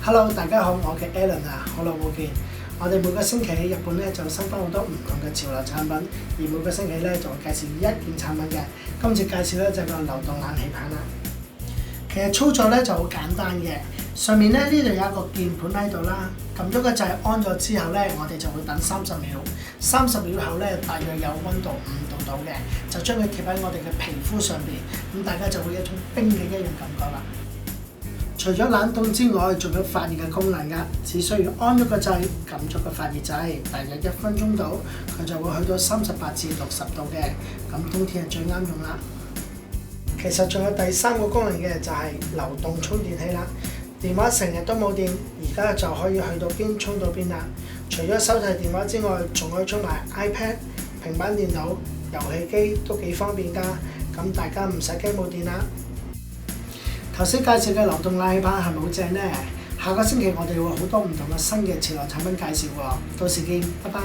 Hello，大家好，我嘅 Alan 啊，好耐冇見。我哋每個星期喺日本咧就收翻好多唔同嘅潮流產品，而每個星期咧就會介紹一件產品嘅。今次介紹咧就係個流動冷氣棒啦。其實操作咧就好簡單嘅，上面咧呢度有一個鍵盤喺度啦，撳咗個掣安咗之後咧，我哋就會等30秒。30秒後咧，大約有溫度5度到嘅，就將佢貼喺我哋嘅皮膚上邊，咁大家就會有一種冰嘅一樣感覺啦。除咗冷凍之外，仲有發熱嘅功能㗎，只需要安咗個掣，撳咗個發熱掣，大約1分鐘到，佢就會去到38至60度嘅，咁冬天係最啱用啦。其實仲有第3個功能嘅就係流動充電器啦。電話成日都冇電，而家就可以去到邊充到邊啦。除咗手提電話之外，仲可以充埋 iPad、平板電腦、遊戲機都幾方便㗎。咁大家唔使驚冇電啦。頭先介紹嘅流動冷氣棒係咪好正呢？下個星期我哋會好多唔同嘅新嘅潮流產品介紹喎，到時見，拜拜。